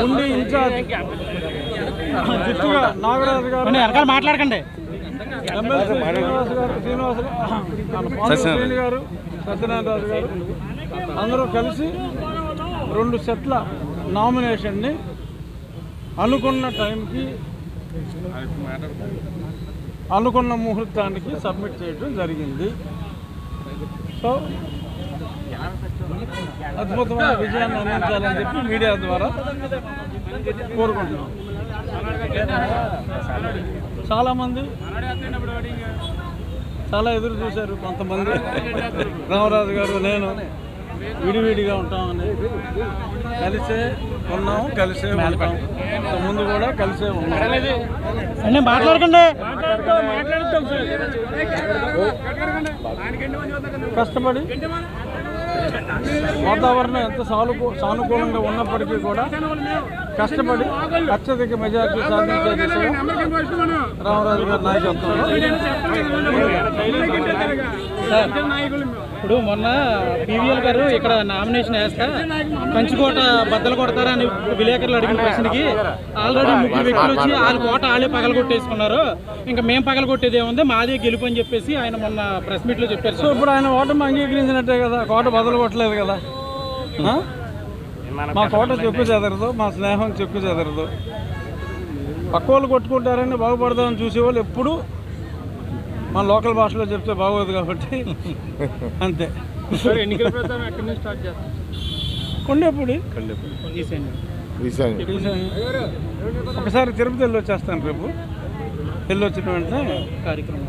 ఉండి ఇన్ఛార్జ్ జిత్తుగా నాగరాజు గారు మాట్లాడకండి, ఎమ్మెల్సీ శ్రీనివాస గారు, సత్యనారాయణ గారు అందరూ కలిసి 2 సెట్ల నామినేషన్ని అనుకున్న టైంకి అనుకున్న ముహూర్తానికి సబ్మిట్ చేయడం జరిగింది. సో అద్భుతమైన విజయాన్ని అందించాలని చెప్పి మీడియా ద్వారా కోరుకుంటున్నాం. చాలామంది చాలా ఎదురు చూశారు. కొంతమంది రామరాజు గారు నేను విడివిడిగా ఉంటామని, కలిసే ఉన్నాము, కలిసే ఉంటాం, ముందు కూడా కలిసే ఉన్నాం. మాట్లాడకండి, కష్టపడి వాతావరణం ఎంత సానుకూలంగా ఉన్నప్పటికీ కూడా కష్టపడి అత్యధిక మెజార్టీ సాధించే దిశగా రామరాజు గారి నాయకత్వంలో. ఇప్పుడు మొన్న పీవీఎల్ గారు ఇక్కడ నామినేషన్ వేస్తా కంచుకోట బద్దలు కొడతారని విలేకరులు అడిగిన ప్రశ్నకి ఆల్రెడీ 3 వ్యక్తులు వచ్చి వాళ్ళ కోట వాళ్ళే పగల కొట్టేసుకున్నారు, ఇంకా మేము పగల కొట్టేది ఏముంది, మాదే గెలుపు అని చెప్పేసి ఆయన మొన్న ప్రెస్ మీట్లో చెప్పారు. సో ఇప్పుడు ఆయన ఓటమి అంగీకరించినట్టే కదా, కోట బదులు కొట్టలేదు కదా. మా కోట చెక్కు చెదరదు, మా స్నేహం చెక్కు చెదరదు. పక్క వాళ్ళు కొట్టుకుంటారని బాగుపడదామని చూసేవాళ్ళు ఎప్పుడు మన లోకల్ భాషలో చెప్తే బాగోదు కాబట్టి అంతే. కొండేపూడి ఒకసారి తిరుపతి వెళ్ళి వచ్చేస్తాను. రేపు వెళ్ళి వచ్చిన వెంటనే కార్యక్రమం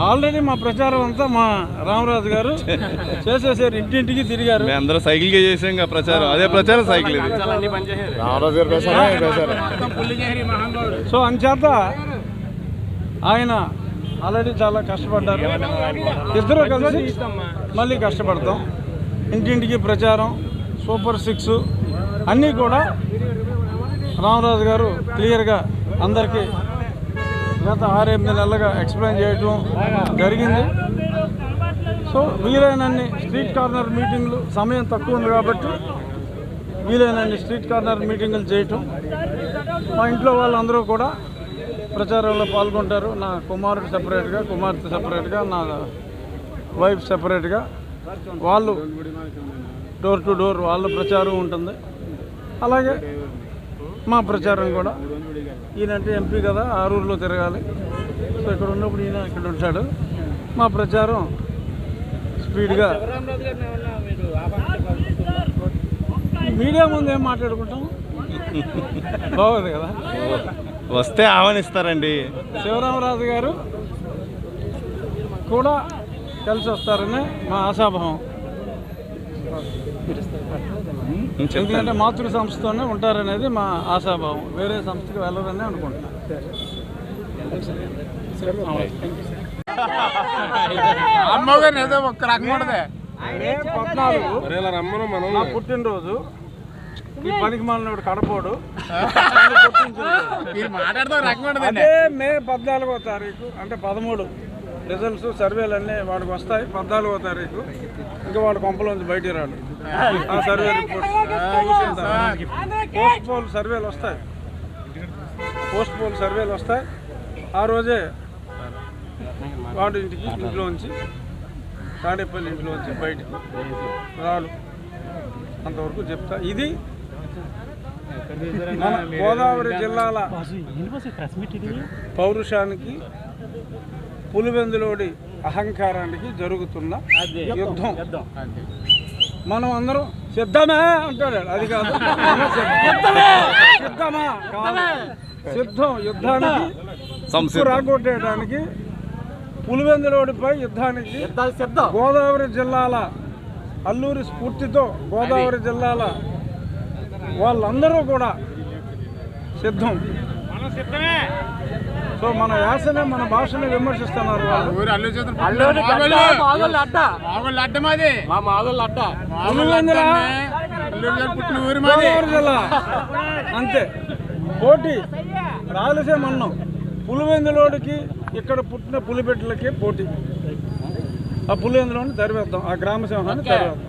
ఆల్రెడీ మా ప్రచారం అంతా మా రామరాజు గారు చేసేసారు, ఇంటింటికి తిరిగారు. అందరూ సైకిల్ చేసాం ప్రచారం, అదే ప్రచారం సైకిల్. సో అంచేత ఆయన ఆల్రెడీ చాలా కష్టపడ్డారు. ఇద్దరు కలిసి మళ్ళీ కష్టపడతాం. ఇంటింటికి ప్రచారం, సూపర్ 6 అన్నీ కూడా రామరాజు గారు క్లియర్గా అందరికీ గత 6-8 నెలలుగా ఎక్స్ప్లెయిన్ చేయడం జరిగింది. సో వీలైనన్ని స్ట్రీట్ కార్నర్ మీటింగ్లు, సమయం తక్కువ ఉంది కాబట్టి వీలైనన్ని స్ట్రీట్ కార్నర్ మీటింగులు చేయటం. మా ఇంట్లో వాళ్ళందరూ కూడా ప్రచారంలో పాల్గొంటారు. నా కుమారుడు సెపరేట్గా, కుమార్తె సెపరేట్గా, నా వైఫ్ సెపరేట్గా, వాళ్ళు డోర్ టు డోర్ వాళ్ళ ప్రచారం ఉంటుంది. అలాగే మా ప్రచారం కూడా. ఈయనంటే ఎంపీ కదా, ఆరూరులో తిరగాలి. సో ఇక్కడ ఉన్నప్పుడు ఈయన ఇక్కడ ఉంటాడు. మా ప్రచారం స్పీడ్గా మీడియా ముందు ఏం మాట్లాడుకుంటాం, బాగోదు కదా. వస్తే ఆహ్వానిస్తారండి. శివరామరాజు గారు కూడా కలిసి వస్తారని మా ఆశాభావం. ఎందుకంటే మాతృ సంస్థతోనే ఉంటారనేది మా ఆశాభావం. వేరే సంస్థకి వెళ్ళరని అనుకుంటున్నాను. నా పుట్టినరోజు ఈ పనికి మాలినోడు కడపోడు అదే మే 14వ తారీఖు, అంటే 13 రిజల్ట్స్ సర్వేలు అన్నీ వాడికి వస్తాయి. 14వ తారీఖు ఇంకా వాడు కొంపలోంచి బయటికి రాడు. ఆ సర్వే రిపోర్ట్స్, పోస్ట్ పోల్ సర్వేలు వస్తాయి. పోస్ట్ పోల్ సర్వేలు వస్తాయి. ఆ రోజే వాడు ఇంట్లోంచి తాడేపల్లి ఇంట్లోంచి బయటికి రాడు. అంతవరకు చెప్తా. ఇది మన గోదావరి జిల్లాల పౌరుషానికి, పులివెందులోడి అహంకారానికి జరుగుతున్న యుద్ధం. మనం అందరం సిద్ధమే అంటాడు, అది కాదు. సిద్ధమా కాదు, సిద్ధం. యుద్ధానికి రాగొట్టేయడానికి, పులివెందులోడిపై యుద్ధానికి గోదావరి జిల్లాల అల్లూరి స్ఫూర్తితో గోదావరి జిల్లాల వాళ్ళందరూ కూడా సిద్ధం. సో మన యాసనే, మన భాషని విమర్శిస్తున్నారు వాళ్ళు. గోదావరి జిల్లా అంతే. పోటీ రాయలసీమ అన్నం. పులివెందులోడికి ఇక్కడ పుట్టిన పులిబిడ్డలకి పోటీ. ఆ పులివెందులోని తరివేద్దాం, ఆ గ్రామ సింహాన్ని తరివేద్దాం.